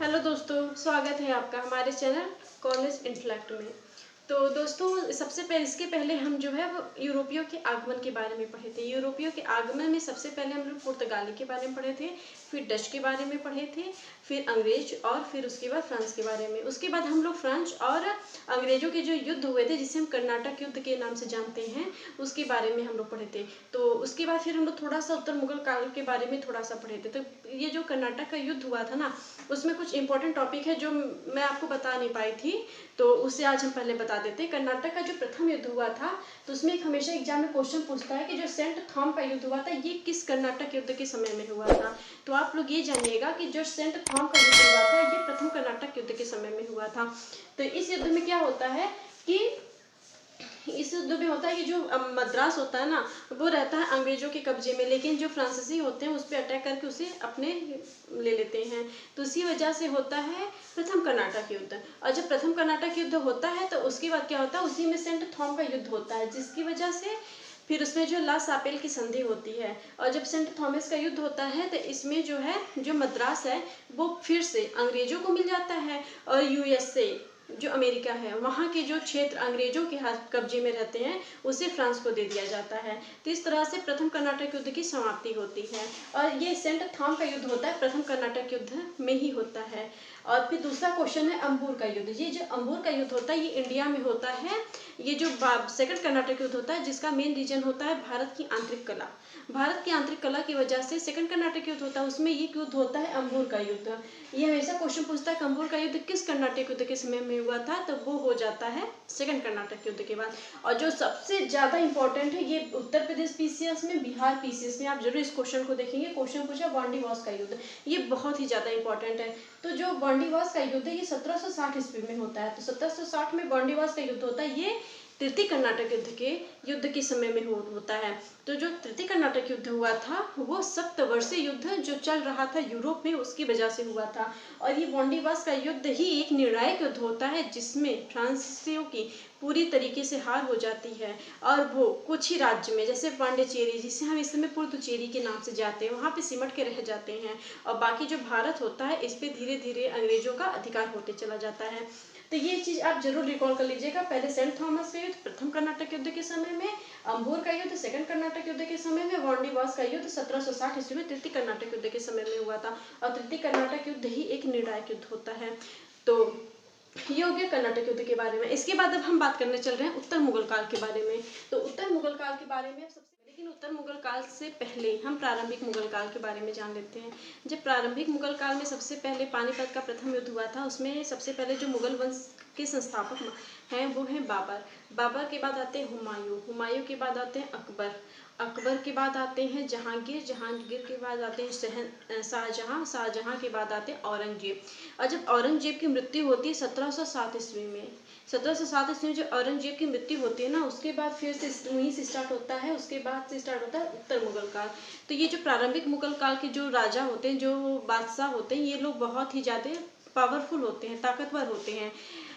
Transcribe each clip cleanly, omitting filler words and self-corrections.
Hello दोस्तों, स्वागत है आपका हमारे चैनल कॉलेज इंटेलेक्ट में। तो दोस्तों, सबसे पहले इसके पहले हम जो है वो यूरोपियों के आगमन के बारे में पढ़े थे। यूरोपियों के आगमन में सबसे पहले हम लोग पुर्तगाली के बारे में पढ़े थे, फिर डच के बारे में पढ़े थे, फिर अंग्रेज और फिर उसके बाद फ्रांस के बारे में। उसके बाद हम लोग फ्रेंच और अंग्रेजों के जो युद्ध हुए थे, जिसे हम कर्नाटक युद्ध के नाम से जानते हैं, उसके बारे में हम लोग पढ़े थे। तो उसके बाद फिर हम लोग थोड़ा सा उत्तर मुगल काल के बारे में थोड़ा सा पढ़े थे। तो ये जो कर्नाटक का युद्ध हुआ था ना, उसमें कुछ इंपॉर्टेंट टॉपिक है जो मैं आपको बता नहीं पाई थी, तो उसे आज हम पहले बता देते हैं। कर्नाटक का जो प्रथम युद्ध हुआ था, तो उसमें एक हमेशा एग्जाम में क्वेश्चन पूछता है कि जो सेंट थॉम का युद्ध हुआ था, ये किस कर्नाटक युद्ध के समय में हुआ था। तो आप लोग ये जानिएगा कि जो सेंट थॉम का युद्ध हुआ था, ये प्रथम कर्नाटक युद्ध के समय में हुआ था। तो इस युद्ध में क्या होता है कि इस युद्ध में होता है कि जो मद्रास होता है ना, वो रहता है अंग्रेजों के कब्जे में, लेकिन जो फ्रांसीसी होते हैं उस पर अटैक करके उसे अपने ले लेते हैं। तो इसी वजह से होता है प्रथम कर्नाटक युद्ध। और जब प्रथम कर्नाटक युद्ध होता है तो उसके बाद क्या होता है, उसी में सेंट थॉम का युद्ध होता है, जिसकी वजह से फिर उसमें जो ला सापेल की संधि होती है। और जब सेंट थॉमस का युद्ध होता है तो इसमें जो है जो मद्रास है वो फिर से अंग्रेजों को मिल जाता है, और यूएसए जो अमेरिका है, वहाँ के जो क्षेत्र अंग्रेजों के हाथ कब्जे में रहते हैं, उसे फ्रांस को दे दिया जाता है। तो इस तरह से प्रथम कर्नाटक युद्ध की समाप्ति होती है। और ये सेंट थॉम का युद्ध होता है प्रथम कर्नाटक युद्ध में ही होता है। और फिर दूसरा क्वेश्चन है अंबूर का युद्ध। ये जो अंबूर का युद्ध होता है, ये इंडिया में होता है। ये जो सेकंड कर्नाटक युद्ध होता है, जिसका मेन रीजन होता है भारत की आंतरिक कला। भारत की आंतरिक कला की वजह से सेकंड कर्नाटक युद्ध होता है, उसमें ये युद्ध होता है अंबूर का युद्ध। ये हमेशा क्वेश्चन पूछता है अंबूर का युद्ध किस कर्नाटक युद्ध के समय में हुआ था, तो वो हो जाता है सेकंड कर्नाटक युद्ध के बाद। और जो सबसे ज्यादा इंपॉर्टेंट है, ये उत्तर प्रदेश पीसीएस में, बिहार पीसीएस में आप जरूर इस क्वेश्चन को देखेंगे। क्वेश्चन पूछा वांडीवास का युद्ध, ये बहुत ही ज्यादा इंपॉर्टेंट है। तो जो वांडीवास का युद्ध है, ये 1760 ईस्वी में होता है। तो 1760 में वांडीवास का युद्ध होता है, ये तृतीय कर्नाटक युद्ध के समय में होता है। तो जो तृतीय कर्नाटक युद्ध हुआ था, वो सप्तवर्षीय युद्ध जो चल रहा था यूरोप में, उसकी वजह से हुआ था। और ये वांडीवास का युद्ध ही एक निर्णायक युद्ध होता है, जिसमें फ्रांसीसियों की पूरी तरीके से हार हो जाती है। और वो कुछ ही राज्य में, जैसे पांडिचेरी, जिसे हम इस समय पुडुचेरी के नाम से जाते हैं, वहाँ पे सिमट के रह जाते हैं। और बाकी जो भारत होता है, इस पे धीरे धीरे अंग्रेजों का अधिकार होते चला जाता है। तो ये चीज आप जरूर रिकॉल कर लीजिएगा। पहले सेंट थॉमस का युद्ध प्रथम कर्नाटक युद्ध के समय में, अंबूर का युद्ध सेकंड कर्नाटक युद्ध के समय में, वांडीवास का युद्ध 1760 ईस्वी में तृतीय कर्नाटक युद्ध के समय में हुआ था। और तृतीय कर्नाटक युद्ध ही एक निर्णायक युद्ध होता है। तो ये हो गया कर्नाटक युद्ध के बारे में। इसके बाद अब हम बात करने चल रहे हैं उत्तर मुगल काल के बारे में। तो उत्तर मुगल काल के बारे में सबसे, लेकिन उत्तर मुगल काल से पहले हम प्रारंभिक मुगल काल के बारे में जान लेते हैं। जब प्रारंभिक मुगल काल में सबसे पहले पानीपत का प्रथम युद्ध हुआ था, उसमें सबसे पहले जो मुगल वंश के संस्थापक हैं वो हैं बाबर। बाबर के बाद आते हैं हुमायूं, हुमायूं के बाद आते हैं अकबर, अकबर के बाद आते हैं जहांगीर, जहांगीर के बाद आते हैं शाहजहां, शाहजहां के बाद आते हैं औरंगजेब। और जब औरंगजेब की मृत्यु होती है 1707 ईस्वी में, 1707 ईस्वी में जो औरंगजेब की मृत्यु होती है ना, उसके बाद फिर से वहीं से स्टार्ट होता है, उसके बाद से स्टार्ट होता है उत्तर मुगल काल। तो ये जो प्रारंभिक मुगल काल के जो राजा होते हैं, जो बादशाह होते हैं, ये लोग बहुत ही ज्यादा पावरफुल होते हैं, ताकतवर होते हैं।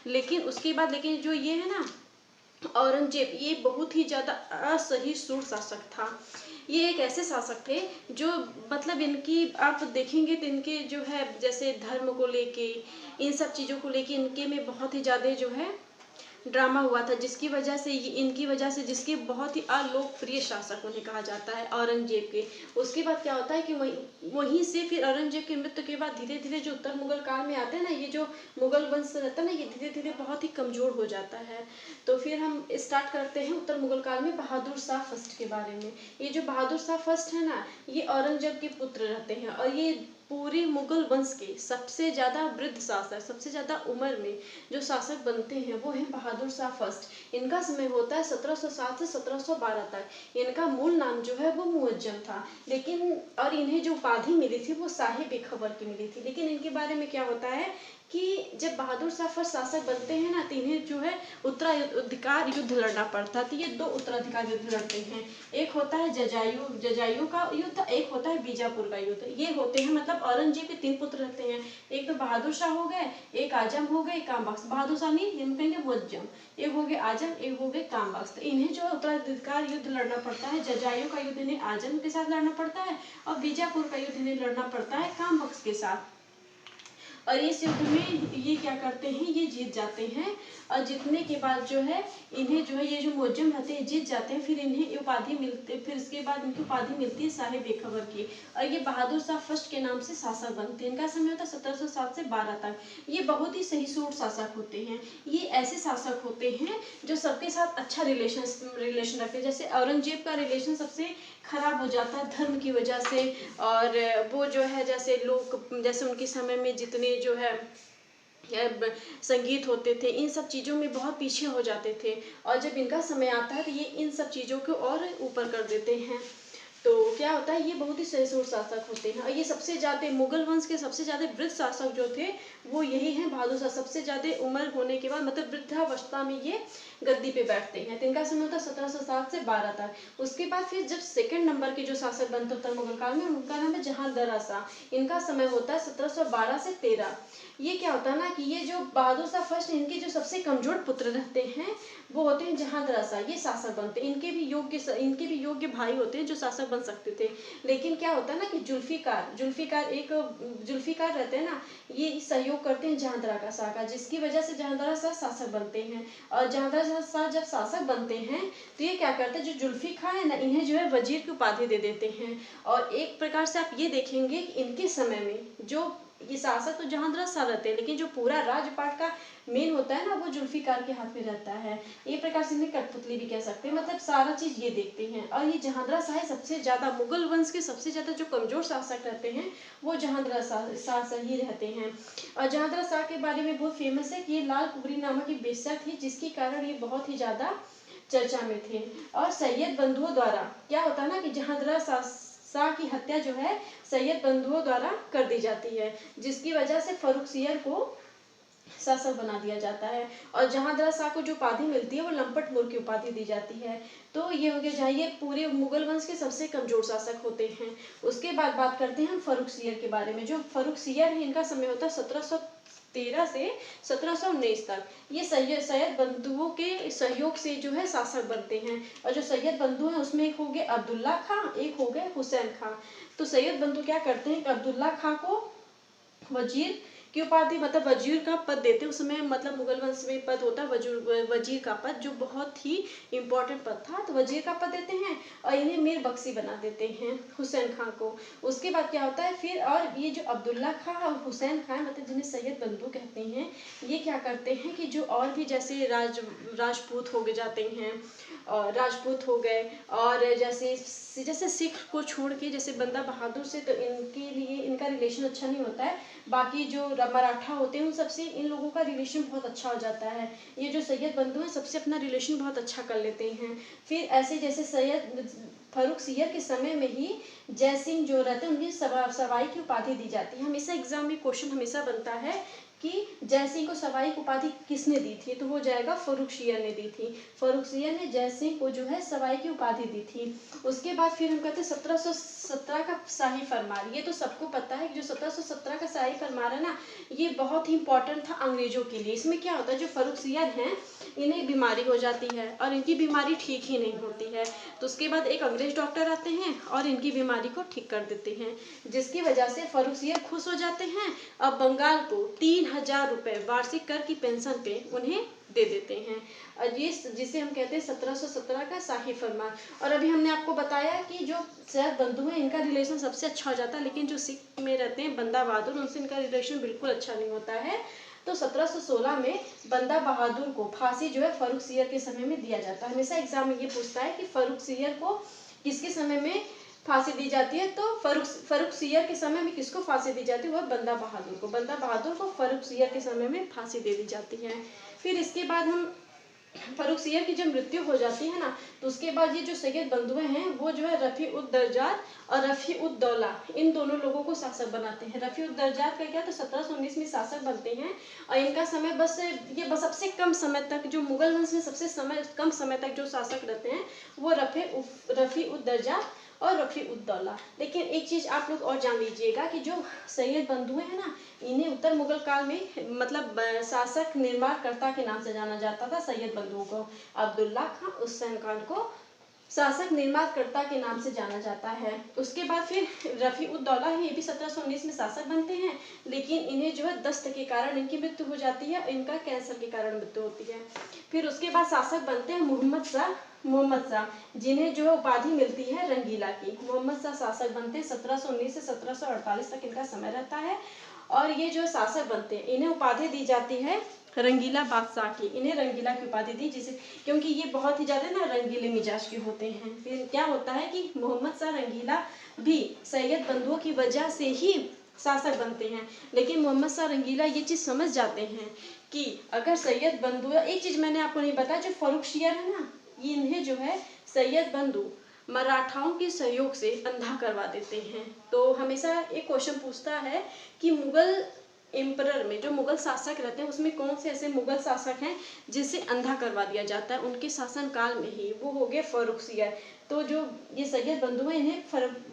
लेकिन उसके बाद, लेकिन जो ये है ना औरंगजेब, ये बहुत ही ज्यादा असहिष्णु शासक था। ये एक ऐसे शासक थे जो, मतलब इनकी आप देखेंगे तो इनके जो है, जैसे धर्म को लेके, इन सब चीजों को लेके इनके में बहुत ही ज्यादा जो है ड्रामा हुआ था, जिसकी वजह से इनकी वजह से, जिसके बहुत ही अलोकप्रिय शासक उन्हें कहा जाता है औरंगजेब के। उसके बाद क्या होता है कि वहीं से फिर औरंगजेब की मृत्यु के बाद धीरे धीरे जो उत्तर मुगल काल में आते हैं ना, ये जो मुगल वंश रहता है ना, ये धीरे धीरे बहुत ही कमजोर हो जाता है। तो फिर हम स्टार्ट करते हैं उत्तर मुगल काल में बहादुर शाह फर्स्ट के बारे में। ये जो बहादुर शाह फर्स्ट है ना, ये औरंगजेब के पुत्र रहते हैं, और ये पूरे मुगल वंश के सबसे ज्यादा वृद्ध शासक, सबसे ज्यादा उम्र में जो शासक बनते हैं, वो है बहादुर शाह फर्स्ट। इनका समय होता है 1707 से 1712 तक। इनका मूल नाम जो है वो मुअज्जम था, लेकिन और इन्हें जो उपाधि मिली थी वो साहिब-ए-खबर की मिली थी। लेकिन इनके बारे में क्या होता है कि जब बहादुर शाह फर्स्ट शासक बनते हैं ना, तो इन्हें जो है उत्तराधिकार युद्ध लड़ना पड़ता है। तो ये दो उत्तराधिकार युद्ध लड़ते हैं, एक होता है जजायू का युद्ध, एक होता है बीजापुर का युद्ध। ये होते हैं, मतलब औरंगजेब के 3 पुत्र रहते हैं, एक तो बहादुर शाह हो गए, एक आजम हो गए, काम बख्श। बहादुर शाह नहीं, इनको कहेंगे मुअज्जम। एक हो गए आजम, एक हो गए काम बख्श। तो इन्हें जो है उत्तराधिकार युद्ध लड़ना पड़ता है। जजायू का युद्ध इन्हें आजम के साथ लड़ना पड़ता है, और बीजापुर का युद्ध इन्हें लड़ना पड़ता है काम बख्श के साथ। और इस युद्ध में ये क्या करते हैं, ये जीत जाते हैं। और जीतने के बाद जो है इन्हें जो है ये जो मुअज्जम रहते हैं जीत जाते हैं, फिर इन्हें उपाधि मिलती, फिर इसके बाद इनकी उपाधि मिलती है साहिब बेखबर की। और ये बहादुर शाह फर्स्ट के नाम से शासक बनते हैं। इनका समय होता है 1707 से 12 तक। ये बहुत ही सहिष्णु शासक होते हैं। ये ऐसे शासक होते हैं जो सबके साथ अच्छा रिलेशन रखते हैं। जैसे औरंगजेब का रिलेशन सबसे खराब हो जाता है धर्म की वजह से, और वो जो है जैसे लोग, जैसे उनके समय में जितने जो है संगीत होते थे, इन सब चीज़ों में बहुत पीछे हो जाते थे। और जब इनका समय आता है तो ये इन सब चीज़ों को और ऊपर कर देते हैं। तो क्या होता है, ये बहुत ही सहिष्णु शासक होते हैं। और ये सबसे ज़्यादा मुगल वंश के सबसे ज़्यादा वृद्ध शासक जो थे वो यही हैं बहादुर शाह। सबसे ज़्यादा उम्र होने के बाद मतलब वृद्धावस्था में ये गद्दी पे बैठते हैं। तो इनका समय होता है 1707 से 12 तक। उसके बाद फिर जब सेकंड नंबर के जो शासक बनते उत्तर मुगल काल में, उनका नाम है जहांदरा शाह। इनका समय होता है 1712 से 13। ये क्या होता है ना कि ये जो बहादुर शाह फर्स्ट, इनके जो सबसे कमजोर पुत्र रहते हैं वो होते हैं जहांदरा शाह। ये शासक बनते हैं। इनके भी योग्य भाई होते हैं जो शासक बन सकते थे। लेकिन क्या होता है ना कि जुल्फिकार रहते हैं ना, ये सहयोग करते हैं जहांदरा शाह का, जिसकी वजह से जहांदरा शाह शासक बनते हैं। और जहांदरा शाह जब शासक बनते हैं तो ये क्या करते हैं, जो जुल्फिकार है ना, इन्हें जो है वजीर की उपाधि दे देते हैं। और एक प्रकार से आप ये देखेंगे कि इनके समय में जो ये शासक तो जहांदरा शाह रहते हैं, लेकिन जो पूरा राजपाट का मेन होता है ना वो जुल्फिकार के हाथ में रहता है। ये प्रकार से इन्हें कठपुतली भी कह सकते हैं। मतलब सारा चीज ये देखते हैं। और ये जहांदरा शाह सबसे ज्यादा मुगल वंश के सबसे ज्यादा जो कमजोर शासक रहते हैं वो जहांदरा शाह ही रहते हैं। और जहांदरा शाह के बारे में बहुत फेमस है कि ये लाल कुबरी नामक की बेश्या थी, जिसके कारण ये बहुत ही ज्यादा चर्चा में थे। और सैयद बंधुओं द्वारा क्या होता है ना कि जहांदरा शाह की हत्या जो है सैयद बंधुओं द्वारा कर दी जाती है, जिसकी वजह से फर्रुखसियर को शासक बना दिया जाता है। और जहांदरा शाह को जो उपाधि मिलती है वो लंपट मूर्ख की उपाधि दी जाती है। तो ये हो गया जहाँ ये पूरे मुगल वंश के सबसे कमजोर शासक होते हैं। उसके बाद बात करते हैं हम फर्रुखसियर के बारे में। जो फर्रुखसियर है इनका समय होता है 1713 से 1719 तक। ये सैयद बंधुओं के सहयोग से जो है शासक बनते हैं। और जो सैयद बंधु हैं उसमें एक हो गए अब्दुल्ला खां, एक हो गए हुसैन खां। तो सैयद बंधु क्या करते हैं, अब्दुल्ला खां को वजीर की उपाधि मतलब वजीर का पद देते हैं। उस समय मतलब मुगल वंश में पद होता है वजीर का पद, जो बहुत ही इंपॉर्टेंट पद था। तो वजीर का पद देते हैं और इन्हें मीर बख्शी बना देते हैं हुसैन खां को। उसके बाद क्या होता है फिर, और ये जो अब्दुल्ला खां और हुसैन खां मतलब जिन्हें सैयद बंधु कहते हैं, ये क्या करते हैं कि जो और भी जैसे राजपूत हो जाते हैं, और राजपूत हो गए, और जैसे सिख को छोड़ के जैसे बंदा बहादुर से, तो इनके लिए इनका रिलेशन अच्छा नहीं होता है। बाकी जो मराठा होते हैं उन सबसे इन लोगों का रिलेशन बहुत अच्छा हो जाता है। ये जो सैयद बंधु हैं सबसे अपना रिलेशन बहुत अच्छा कर लेते हैं। फिर ऐसे जैसे सैयद फर्रुखसियर के समय में ही जय सिंह जो रहते हैं उनकी सवाई की उपाधि दी जाती है। हमेशा एग्जाम में क्वेश्चन हमेशा बनता है कि जय सिंह को सवाई की उपाधि किसने दी थी, तो वो जाएगा फर्रुखसियर ने दी थी। फर्रुखसियर ने जय सिंह को जो है सवाई की उपाधि दी थी। उसके बाद फिर हम कहते हैं 1717 का शाही फरमान। ये तो सबको पता है कि जो 1717 का शाही फरमान है ना, ये बहुत ही इंपॉर्टेंट था अंग्रेजों के लिए। इसमें क्या होता है, जो फर्रुखसियर हैं इन्हें बीमारी हो जाती है और इनकी बीमारी ठीक ही नहीं होती है। तो उसके बाद एक अंग्रेज डॉक्टर आते हैं और इनकी बीमारी को ठीक कर देते हैं, जिसकी वजह से फर्रुखसियर खुश हो जाते हैं। अब बंगाल को 3000 रुपए वार्षिक कर की पेंशन पे उन्हें दे देते हैं। और ये जिसे हम कहते हैं 1717 का शाही फरमान। और अभी हमने आपको बताया कि जो सैयद बंधु हैं इनका रिलेशन सबसे अच्छा हो जाता है, लेकिन जो सिख में रहते हैं बंदा बहादुर, उनसे इनका रिलेशन बिल्कुल अच्छा नहीं होता है। तो 1716 में बंदा बहादुर को फांसी जो है फर्रुखसियर के समय में दिया जाता है। हमेशा एग्जाम में ये पूछता है कि फर्रुखसियर को किसके समय में फांसी दी जाती है, तो फर्रुखसियर के समय में किसको फांसी दी जाती है, वह बंदा बहादुर को। बंदा बहादुर को फर्रुखसियर के समय में फांसी दे दी जाती है। फिर इसके बाद हम फर्रुखसियर की जब मृत्यु हो जाती है ना, तो उसके बाद ये जो सैयद बंधुए हैं वो जो है रफी उद दरजात और रफी उद दौला, इन दोनों लोगों को शासक बनाते हैं। रफी उद दरजात का क्या, तो 1719 में शासक बनते हैं। और इनका समय बस सबसे कम समय तक, जो मुगल वंश में सबसे कम समय तक जो शासक रहते हैं वो रफी उद दरजात और रफी उद दौला। लेकिन एक चीज आप लोग और जान लीजिएगा कि जो सैयद बंधुए हैं ना, इन्हें उत्तर मुगल काल में मतलब शासक निर्माणकर्ता के नाम से जाना जाता था। सैयद बंधुओं को, अब्दुल्ला खां, हुसैन खान को शासक निर्माणकर्ता के नाम से जाना जाता है। उसके बाद फिर रफ़ी-उद-दौला है, ये भी 1719 में शासक बनते हैं, लेकिन इन्हें जो है दस्त के कारण इनकी मृत्यु हो जाती है, इनका कैंसर के कारण मृत्यु होती है। फिर उसके बाद शासक बनते हैं मोहम्मद शाह, जिन्हें जो है उपाधि मिलती है रंगीला की। मोहम्मद शाह शासक बनते हैं, 1719 से 1748 तक इनका समय रहता है। और ये जो शासक बनते हैं, इन्हें उपाधि दी जाती है रंगीला बादशाह की। इन्हें रंगीला की उपाधि दी, जिसे क्योंकि ये बहुत ही ज्यादा ना रंगीले मिजाज के होते हैं। फिर क्या होता है कि मोहम्मद शाह रंगीला भी सैयद बंधुओं की वजह से ही शासक बनते हैं, लेकिन मोहम्मद शाह रंगीला ये चीज समझ जाते हैं कि अगर सैयद बंधु, एक चीज मैंने आपको नहीं बताया, जो फर्रुखसियर है ना, ये इन्हें जो है सैयद बंधु मराठाओं के सहयोग से अंधा करवा देते हैं। तो हमेशा एक क्वेश्चन पूछता है कि मुगल एम्परर में, जो मुगल शासक रहते हैं, उसमें कौन से ऐसे मुगल शासक हैं जिसे अंधा करवा दिया जाता है उनके शासन काल में ही? वो हो गए फर्रुखसियर। तो जो ये सैयद बंधु है, इन्हें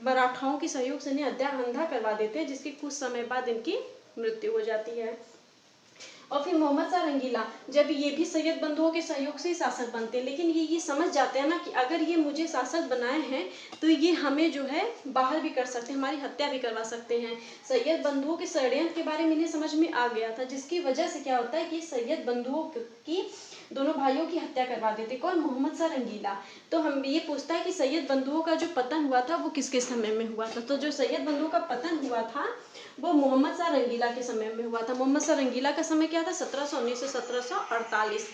मराठाओं के सहयोग से इन्हें अंधा करवा देते हैं, जिसके कुछ समय बाद इनकी मृत्यु हो जाती है। और फिर मोहम्मद शाह रंगीला, जब ये भी सैयद बंधुओं के सहयोग से शासक बनते हैं, लेकिन ये समझ जाते हैं ना कि अगर ये मुझे शासक बनाए हैं तो ये हमें जो है बाहर भी कर सकते हैं, हमारी हत्या भी करवा सकते हैं। सैयद बंधुओं के षड्यंत्र के बारे में इन्हें समझ में आ गया था, जिसकी वजह से क्या होता है कि सैयद बंधुओं की दोनों भाइयों की हत्या करवा देते। कौन? मोहम्मद शाह रंगीला। तो हम ये पूछता है कि सैयद बंधुओं का जो पतन हुआ था वो किसके समय में हुआ था? तो जो सैयद बंधुओं का पतन हुआ था वो मोहम्मद शाह रंगीला के समय में हुआ था। मोहम्मद शाह रंगीला का समय क्या था? 1719 से 1748।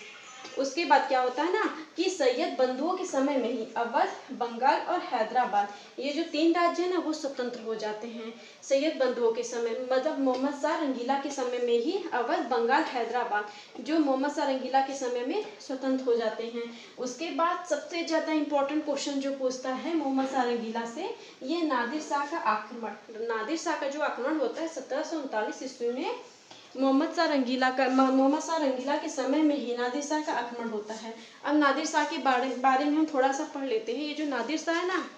उसके बाद क्या होता है ना कि सैयद बंधुओं के समय में ही अवध, बंगाल और हैदराबाद, ये जो 3 राज्य है ना, वो स्वतंत्र हो जाते हैं सैयद बंधुओं के समय, मतलब मोहम्मद शाह रंगीला के समय में ही अवध, बंगाल, हैदराबाद जो मोहम्मद शाह रंगीला के समय में स्वतंत्र हो जाते हैं। उसके बाद सबसे ज्यादा इंपॉर्टेंट क्वेश्चन जो पूछता है मोहम्मद शाह रंगीला से, ये नादिर शाह का आक्रमण। नादिर शाह का जो आक्रमण होता है 1739 ईस्वी में, मोहम्मद शाह रंगीला के समय में ही नादिर शाह का आक्रमण होता है। अब नादिर शाह के बारे में हम थोड़ा सा पढ़ लेते हैं। ये जो नादिर शाह है ना,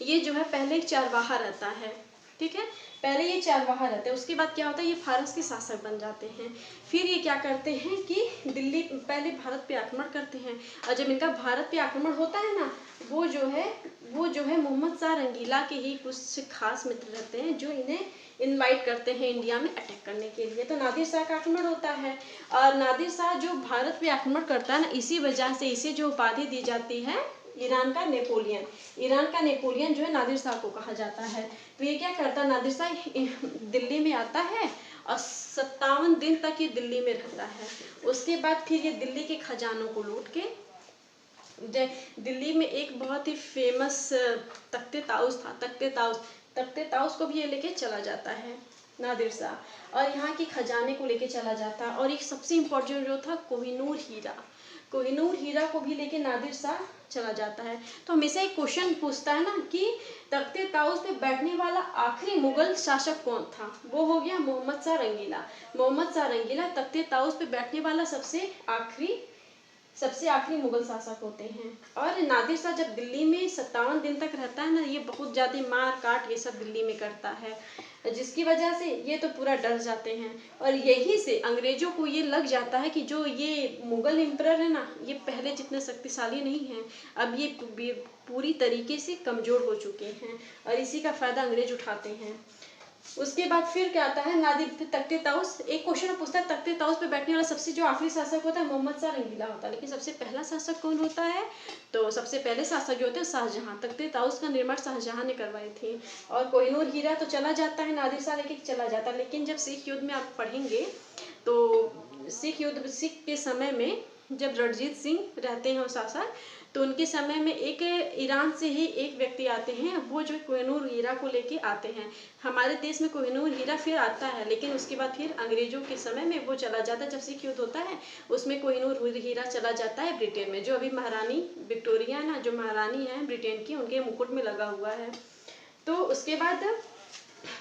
ये जो है पहले एक चारवाहा रहता है, ठीक है, पहले ये चारवाहा रहते हैं। उसके बाद क्या होता है, ये फारस के शासक बन जाते हैं। फिर ये क्या करते हैं कि दिल्ली, पहले भारत पे आक्रमण करते हैं, और जब इनका भारत पे आक्रमण होता है ना, वो जो है मोहम्मद शाह रंगीला के ही कुछ खास मित्र रहते हैं जो इन्हें इनवाइट करते हैं इंडिया में अटैक करने के लिए। तो नादिर शाह का आक्रमण होता है, और नादिर शाह जो भारत पे आक्रमण करता है ना, इसी वजह से इसे जो उपाधि दी जाती है ईरान का नेपोलियन। ईरान का नेपोलियन जो है नादिर शाह को कहा जाता है। तो ये क्या करता है, नादिर शाह दिल्ली में आता है और 57 दिन तक ये दिल्ली में रहता है। उसके बाद फिर ये दिल्ली के खजानों को लूट के, दिल्ली में एक बहुत ही फेमस तख्ते ताउस था, तख्ते ताउस को भी ये लेके चला जाता है नादिर शाह, और यहाँ के खजाने को लेके चला जाता है। और एक सबसे इम्पोर्टेंट जो था कोहिनूर हीरा को भी लेके नादिर शाह चला जाता है। तो हमेशा एक क्वेश्चन पूछता है ना कि तख्ते ताउस पे बैठने वाला आखिरी मुगल शासक कौन था? वो हो गया मोहम्मद शाह रंगीला तख्ते ताउस पे बैठने वाला सबसे आखिरी मुगल शासक होते हैं। और नादिर शाह जब दिल्ली में 57 दिन तक रहता है ना, ये बहुत ज्यादा मार काट ये सब दिल्ली में करता है, जिसकी वजह से ये तो पूरा डर जाते हैं। और यही से अंग्रेजों को ये लग जाता है कि जो ये मुगल एम्परर है ना, ये पहले जितने शक्तिशाली नहीं हैं, अब ये पूरी तरीके से कमजोर हो चुके हैं, और इसी का फायदा अंग्रेज उठाते हैं। उसके बाद फिर क्या आता है, नादिर तख्ते ताउस, एक क्वेश्चन पूछता है तख्ते ताउस पे बैठने वाला सबसे जो आखिरी शासक होता है मोहम्मद शाह रंगीला होता है, लेकिन सबसे पहला शासक कौन होता है? तो सबसे पहले शासक जो होते हैं शाहजहां। तख्ते ताउस का निर्माण शाहजहां ने करवाई थी। और कोहिनूर हीरा तो चला जाता है, नादिर शाह लेके चला जाता है, लेकिन जब सिख युद्ध में आप पढ़ेंगे तो सिख के समय में जब रणजीत सिंह रहते हैं शासक, तो उनके समय में एक ईरान से ही एक व्यक्ति आते हैं, वो जो कोहिनूर हीरा को लेके आते हैं। हमारे देश में कोहिनूर हीरा फिर आता है, लेकिन उसके बाद फिर अंग्रेजों के समय में वो चला जाता है। जब सिख युद्ध होता है उसमें कोहिनूर हीरा चला जाता है ब्रिटेन में, जो अभी महारानी विक्टोरिया ना, जो महारानी है ब्रिटेन की, उनके मुकुट में लगा हुआ है। तो उसके बाद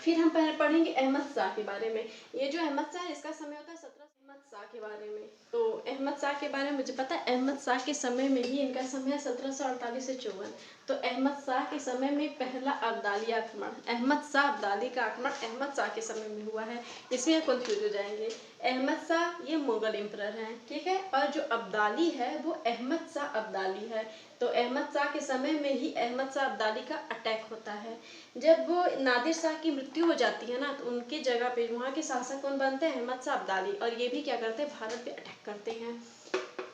फिर हम पढ़ेंगे अहमद शाह के बारे में। ये जो अहमद शाह, इसका समय होता है 17 शाह के बारे में। तो अहमद शाह के बारे में मुझे पता है, अहमद शाह के समय में ही, इनका समय है 1748 से 54। तो अहमद शाह के समय में पहला अब्दाली आक्रमण, अहमद शाह अब्दाली का आक्रमण अहमद शाह के समय में हुआ है। इसमें कंफ्यूज हो जाएंगे। अहमद शाह ये मुगल एम्परर हैं, ठीक है, और जो अब्दाली है वो अहमद शाह अब्दाली है। तो अहमद शाह के समय में ही अहमद शाह अब्दाली का अटैक होता है। जब वो नादिर शाह की मृत्यु हो जाती है ना, तो उनके जगह पे वहाँ के शासक कौन बनते हैं? अहमद शाह अब्दाली। और ये भी क्या करते हैं? भारत पे अटैक करते हैं।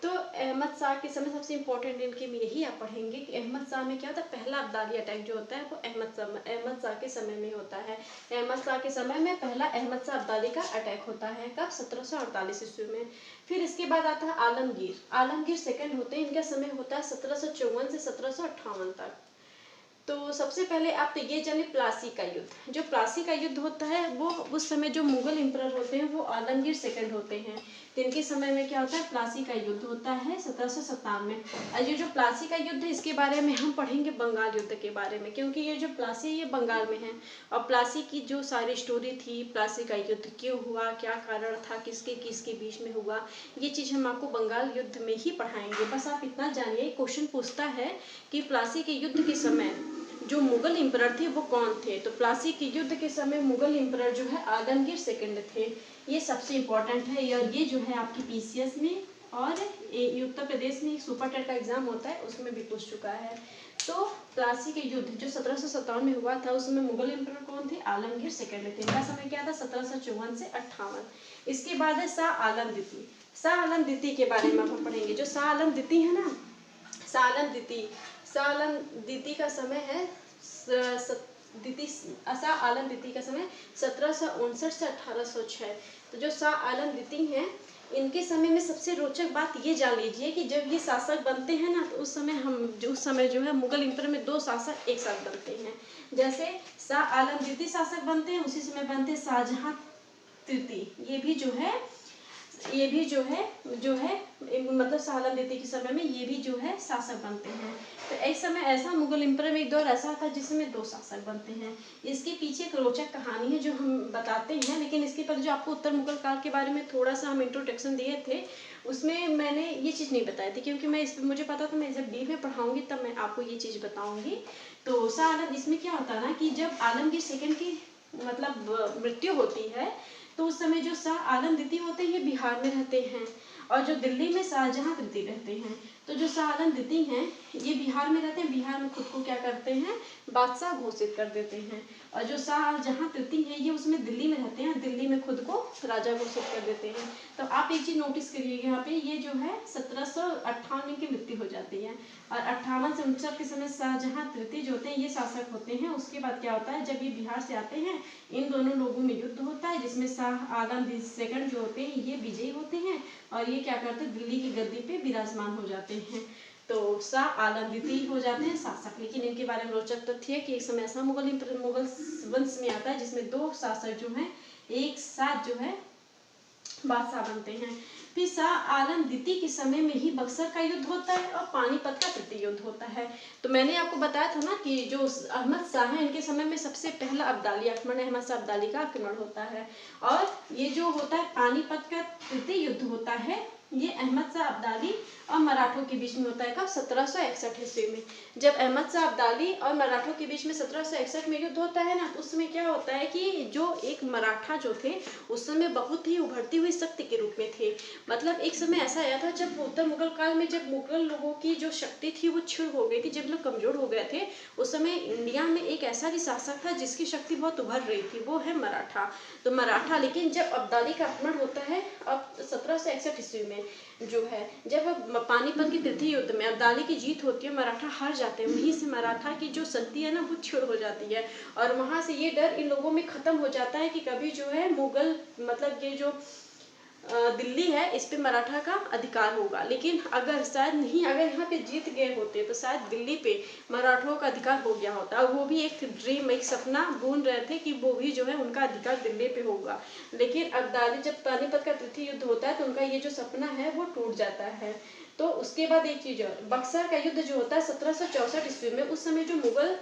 तो अहमद शाह के समय सबसे इम्पोर्टेंट इनके में यही आप पढ़ेंगे कि अहमद शाह में क्या होता है, पहला अब्दाली अटैक जो होता है वो अहमद शाह के समय में होता है। अहमद शाह के समय में पहला अहमद शाह अब्दाली का अटैक होता है। कब? 1748 ईस्वी में। फिर इसके बाद आता है आलमगीर। आलमगीर सेकंड होते हैं, इनका समय होता है 1754 से 1758 तक। तो सबसे पहले आप तो ये जानिए प्लासी का युद्ध। जो प्लासी का युद्ध होता है वो उस समय जो मुगल एम्परर होते हैं वो आलमगीर सेकंड होते हैं। तो इनके समय में क्या होता है? प्लासी का युद्ध होता है 1757 में। और ये जो प्लासी का युद्ध है इसके बारे में हम पढ़ेंगे बंगाल युद्ध के बारे में, क्योंकि ये जो प्लासी है ये बंगाल में है। और प्लासी की जो सारी स्टोरी थी, प्लासी का युद्ध क्यों हुआ, क्या कारण था, किसके किसके बीच में हुआ, ये चीज़ हम आपको बंगाल युद्ध में ही पढ़ाएंगे। बस आप इतना जानिए, क्वेश्चन पूछता है कि प्लासी के युद्ध के समय जो मुगल एम्परर थे वो कौन थे। तो प्लासी के युद्ध के समय मुगल एम्परर जो है आलमगीर सेकंड थे। ये सबसे इम्पोर्टेंट है। और ये जो है आपकी पीसीएस में और उत्तर प्रदेश में एक सुपर टेट का एग्जाम होता है उसमें भी पूछ चुका है। तो प्लासी के युद्ध जो 1757 में हुआ था उसमें मुगल एम्परर कौन थे? आलमगीर सेकंड थे। इनका समय क्या था? 1754 से 58। इसके बाद है शाह आलम द्वितीय। शाह आलम द्वितीय के बारे में हम पढ़ेंगे। जो शाह आलम द्वितीय है ना, शाह आलम द्वितीय का समय है शाह आलम द्वितीय का समय 1759 से 1806। तो जो शाह आलम द्वितीय हैं इनके समय में सबसे रोचक बात ये जान लीजिए कि जब ये शासक बनते हैं ना, तो उस समय जो है मुगल एम्परर में दो शासक एक साथ बनते हैं। जैसे शाह आलम द्वितीय शासक बनते हैं, उसी समय बनते हैं शाहजहां तृतीय। ये भी जो है मतलब शाह आलम द्वितीय के समय में ये भी जो है शासक बनते हैं। तो एक समय ऐसा मुगल एम्परर में एक दौर ऐसा था जिसमें दो शासक बनते हैं। इसके पीछे एक रोचक कहानी है जो हम बताते हैं, लेकिन इसके पहले जो आपको उत्तर मुगल काल के बारे में थोड़ा सा हम इंट्रोडक्शन दिए थे उसमें मैंने ये चीज़ नहीं बताई थी, क्योंकि मुझे पता था मैं जब डीप में पढ़ाऊंगी तब मैं आपको ये चीज़ बताऊंगी। तो शाह आलम इसमें क्या होता है ना कि जब आलमगीर सेकंड की मतलब मृत्यु होती है तो उस समय जो शाह आलम द्वितीय होते हैं ये बिहार में रहते हैं और जो दिल्ली में शाहजहां तृतीय रहते हैं। तो जो शाह आलम द्वितीय हैं ये बिहार में रहते हैं, बिहार में खुद को क्या करते हैं? बादशाह घोषित कर देते हैं। और जो शाहजहां तृतीय हैं ये उसमें दिल्ली में रहते हैं, दिल्ली में खुद को राजा घोषित कर देते हैं। तो आप एक चीज़ नोटिस करिएगा यहाँ पे, ये जो है 1758 में की मृत्यु हो जाती है और 58 से 59 के समय शाहजहां तृतीय जो होते हैं ये शासक होते हैं। उसके बाद क्या होता है, जब ये बिहार से आते हैं इन दोनों लोगों में युद्ध होता है जिसमें शाह आलम सेकंड जो होते हैं ये विजयी होते हैं और ये क्या करते हैं? दिल्ली की गद्दी पे विराजमान हो जाते हैं। तो शाह आलम द्वितीय हो जाते हैं शासक। लेकिन इनके बारे में रोचक तथ्य है कि एक समय ऐसा मुगल वंश में आता है जिसमें दो शासक जो हैं एक साथ जो है बादशाह बनते हैं। फिर शाह आलम द्वितीय के समय में ही बक्सर का युद्ध होता है और पानीपत का तृतीय युद्ध होता है। तो मैंने आपको बताया था ना कि जो अहमद शाह हैं इनके समय में सबसे पहला अब्दाली आक्रमण अहमद शाह अब्दाली का आक्रमण होता है। और ये जो होता है पानीपत का तृतीय युद्ध होता है ये अहमद शाह अब्दाली और मराठों के बीच में होता है। कब? 1761 ईस्वी में। जब अहमद शाह अब्दाली और मराठों के बीच में 1761 में युद्ध होता है ना, तो उस समय क्या होता है कि जो एक मराठा जो थे उस समय बहुत ही उभरती हुई शक्ति के रूप में थे। मतलब एक समय ऐसा आया था जब उत्तर मुगल काल में जब मुगल लोगों की जो शक्ति थी वो क्षीण हो गई थी, जब लोग कमजोर हो गए थे, उस समय इंडिया में एक ऐसा भी शासक था जिसकी शक्ति बहुत उभर रही थी, वो है मराठा। तो मराठा, लेकिन जब अब्दाली का आक्रमण होता है अब 1761 ईस्वी में जो है, जब पानीपत के तृतीय युद्ध में अब्दाली की जीत होती है, मराठा हार जाते हैं, वहीं से मराठा की जो शक्ति है ना वो क्षीण हो जाती है और वहां से ये डर इन लोगों में खत्म हो जाता है कि कभी जो है मुगल मतलब ये जो दिल्ली है इस पे मराठा का अधिकार होगा। लेकिन अगर यहाँ पे जीत गए होते तो शायद दिल्ली पे मराठों का अधिकार हो गया होता। वो भी एक ड्रीम, एक सपना बुन रहे थे कि वो भी जो है उनका अधिकार दिल्ली पे होगा। लेकिन अब्दाली जब पानीपत का तृतीय युद्ध होता है तो उनका ये जो सपना है वो टूट जाता है। तो उसके बाद एक चीज और, बक्सर का युद्ध जो होता है 1764 ईस्वी में, उस समय जो मुगल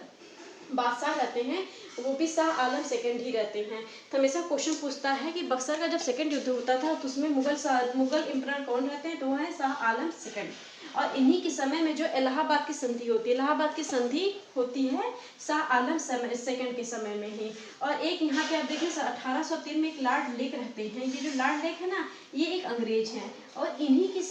बादशाह रहते हैं वो भी शाह आलम सेकंड ही रहते हैं। तो हमेशा क्वेश्चन पूछता है कि बक्सर का जब सेकंड युद्ध होता था तो उसमें मुगल एम्परर कौन रहते हैं, तो वो है शाह आलम सेकंड। और इन्हीं के समय में जो इलाहाबाद की संधि होती है, इलाहाबाद की संधि होती है शाह आलम सेकंड के समय में ही। और एक यहाँ पे आप देखिए 1803 में एक लॉर्ड लेक रहते हैं। ये जो लॉर्ड लेक है ना, ये एक अंग्रेज हैं और इन्हीं के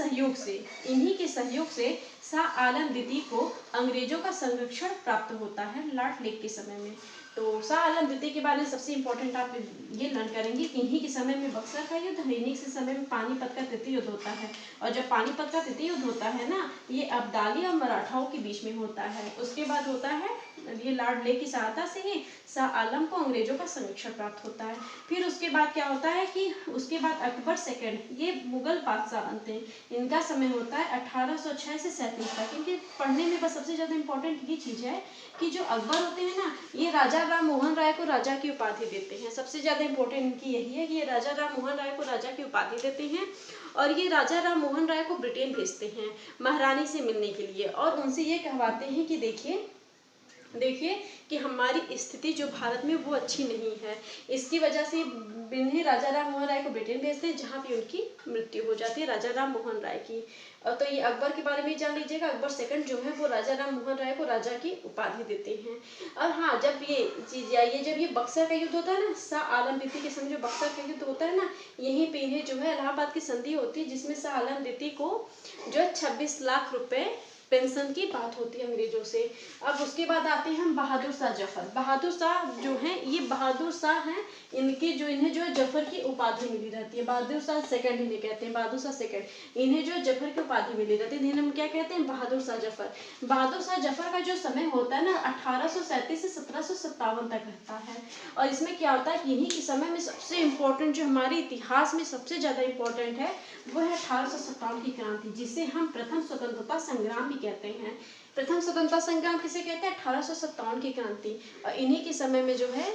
सहयोग से शाह आलम द्वितीय को अंग्रेजों का संरक्षण प्राप्त होता है लॉर्ड लेक के समय में। तो शाह आलम द्वितीय के बारे में सबसे इम्पोर्टेंट आप ये लर्न करेंगे कि इन्हीं के समय में बक्सर का युद्ध, इन्हीं के समय में पानीपत का तृतीय युद्ध होता है। और जब पानीपत का तृतीय युद्ध होता है ना, ये अब्दाली और मराठाओं के बीच में होता है। उसके बाद होता है ये लॉर्ड लेक की सहायता से ही शाह आलम को अंग्रेजों का संरक्षण प्राप्त होता है। फिर उसके बाद क्या होता है कि उसके बाद अकबर सेकंड, ये मुगल बादशाह बनते हैं। इनका समय होता है 1806 से 37 तक। इनके पढ़ने में बस सबसे ज़्यादा इम्पोर्टेंट ये चीज़ है कि जो अकबर होते हैं ना, ये राजा राम मोहन राय को राजा की उपाधि देते हैं। सबसे ज़्यादा इम्पोर्टेंट इनकी यही है कि ये राजा राम मोहन राय को राजा की उपाधि देते हैं। और ये राजा राम मोहन राय को ब्रिटेन भेजते हैं महारानी से मिलने के लिए, और उनसे ये कहवाते हैं कि देखिए कि हमारी स्थिति जो भारत में वो अच्छी नहीं है, इसकी वजह से इन्हें राजा राम मोहन राय को ब्रिटेन भेजते हैं, जहाँ पे उनकी मृत्यु हो जाती है राजा राम मोहन राय की। तो ये अकबर के बारे में जान लीजिएगा। अकबर सेकंड जो है वो राजा राम मोहन राय को राजा की उपाधि देते हैं। और हाँ, जब ये चीज आई, जब ये बक्सर का युद्ध होता है ना, शाह आलम द्वितीय के समय जो बक्सर का युद्ध होता है ना, यहीं पे इन्हें जो है इलाहाबाद की संधि होती है, जिसमें शाह आलम द्वितीय को जो है 26 लाख रुपए पेंशन की बात होती है अंग्रेजों से। अब उसके बाद आते हैं हम बहादुर शाह जफर। बहादुर शाह जो हैं, ये बहादुर शाह हैं, इन्हें जो है जफर की उपाधि मिली रहती है। बहादुर शाह सेकंड इन्हें कहते हैं, बहादुर शाह सेकंड। इन्हें जो जफर की उपाधि मिली रहती है, इन्हें हम क्या कहते हैं, बहादुर शाह जफर। बहादुर शाह जफर का जो समय होता है ना, 1837 से 1757 तक रहता है। और इसमें क्या होता है कि इन्हीं के समय में सबसे इम्पोर्टेंट, जो हमारे इतिहास में सबसे ज्यादा इम्पोर्टेंट है, वो है 1857 की क्रांति, जिसे हम प्रथम स्वतंत्रता संग्राम भी कहते हैं। प्रथम स्वतंत्रता संग्राम किसे कहते हैं, 1857 की क्रांति। और इन्हीं के समय में जो है,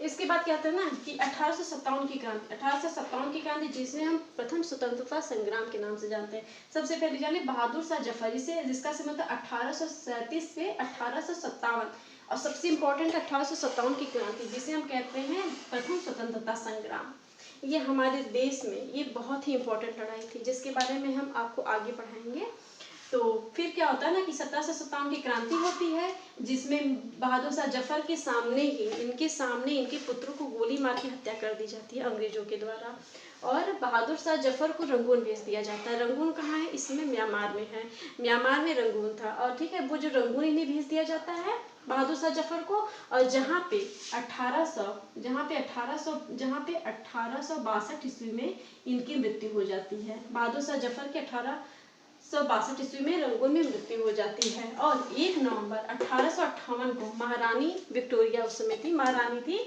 इसके बाद क्या होता है ना कि 1857 की क्रांति, 1857 की क्रांति जिसे हम प्रथम स्वतंत्रता संग्राम के नाम से जानते हैं। सबसे पहले जाने बहादुर शाह जफर, जिसका समय था 1837 से 1857। और सबसे इम्पोर्टेंट 1857 की क्रांति, जिसे हम कहते हैं प्रथम स्वतंत्रता संग्राम। ये हमारे देश में ये बहुत ही इम्पोर्टेंट लड़ाई थी, जिसके बारे में हम आपको आगे पढ़ाएंगे। तो फिर क्या होता है ना कि 1757 की क्रांति होती है, जिसमें बहादुर शाह जफर के सामने इनके पुत्रों को गोली मार के हत्या कर दी जाती है अंग्रेजों के द्वारा। और बहादुर शाह जफर को रंगून भेज दिया जाता है। रंगून कहाँ है, इसमें म्यांमार में है। म्यांमार में रंगून था। और ठीक है, वो जो रंगून इन्हें भेज दिया जाता है बहादुर शाह जफर को। और जहाँ पे 1862 ईस्वी में इनकी मृत्यु हो जाती है। बहादुर शाह जफर के 1862 ईस्वी में रंगून में मृत्यु हो जाती है। और 1 नवंबर 1858 को महारानी विक्टोरिया, उस समय थी, महारानी थी,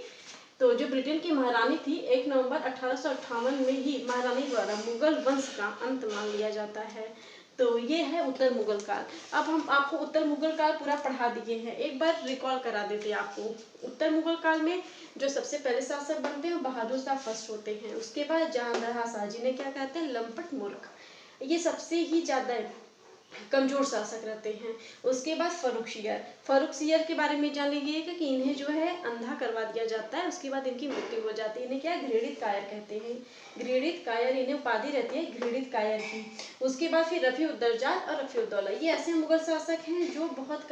तो जो ब्रिटेन की महारानी थी, 1 नवंबर 1858 में ही महारानी द्वारा मुगल वंश का अंत मान लिया जाता है। तो ये है उत्तर मुगल काल। अब हम आपको उत्तर मुगल काल पूरा पढ़ा दिए हैं, एक बार रिकॉल करा देते हैं आपको। उत्तर मुगल काल में जो सबसे पहले शासक बनते हैं वो बहादुर शाह फर्स्ट होते हैं। उसके बाद जहांगीर शाह, जिन्हें क्या कहते हैं, लंपट मूर्ख, ये सबसे ही ज्यादा कमजोर शासक रहते हैं। उसके बाद फारूक सियर के बारे में जान लीजिएगा कि इन्हें जो है अंधा करवा दिया जाता है। उसके बाद इनकी मृत्यु हो जाती है। इन्हें क्या घृणित कायर कहते हैं, घृणित कायर, इन्हें उपाधि रहती है घृणित कायर की। उसके बाद फिर रफीउद्दर्जा और रफीउद्दौला, ये ऐसे मुगल शासक हैं जो बहुत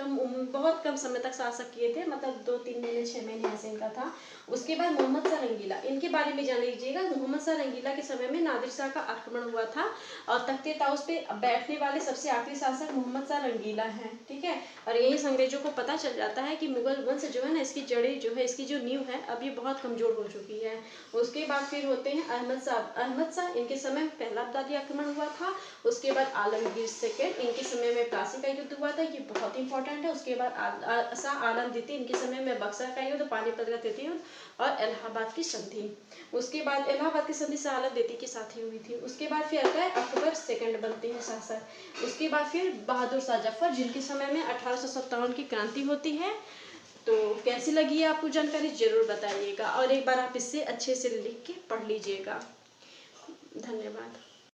कम समय तक शासक किए थे, मतलब 2-3 महीने 6 महीने ऐसे इनका था। उसके बाद मोहम्मद शाह रंगीला, इनके बारे में जान लीजिएगा। मोहम्मद शाह रंगीला के समय में नादिर शाह का आक्रमण हुआ था और तख्ते ताउस पे बैठने वाले सबसे आखिरी शासक मोहम्मद शाह रंगीला हैं, ठीक है। और यही से अंग्रेजों को पता चल जाता है कि मुगल वंश जो है ना, इसकी जड़ें जो है, इसकी जो नींव है, अब ये बहुत कमजोर हो चुकी है। उसके बाद फिर होते हैं अहमद शाह, इनके समय में पहला अब्दाली आक्रमण हुआ था। उसके बाद आलमगीर सेकंड, इनके समय में प्लासी का युद्ध हुआ था, ये बहुत इंपॉर्टेंट है। उसके बाद शाह आलम द्वितीय, इनके समय में बक्सर का युद्ध, पानीपत का तृतीय युद्ध और इलाहाबाद की संधि। उसके बाद इलाहाबाद की संधि शाह आलम द्वितीय के साथ ही हुई थी। उसके बाद फिर आता है अकबर सेकंड बनते हैं शासक। उसके बाद फिर बहादुर शाह जफर, जिनके समय में 1857 की क्रांति होती है। तो कैसी लगी है आपको जानकारी, जरूर बताइएगा और एक बार आप इससे अच्छे से लिख के पढ़ लीजिएगा। धन्यवाद।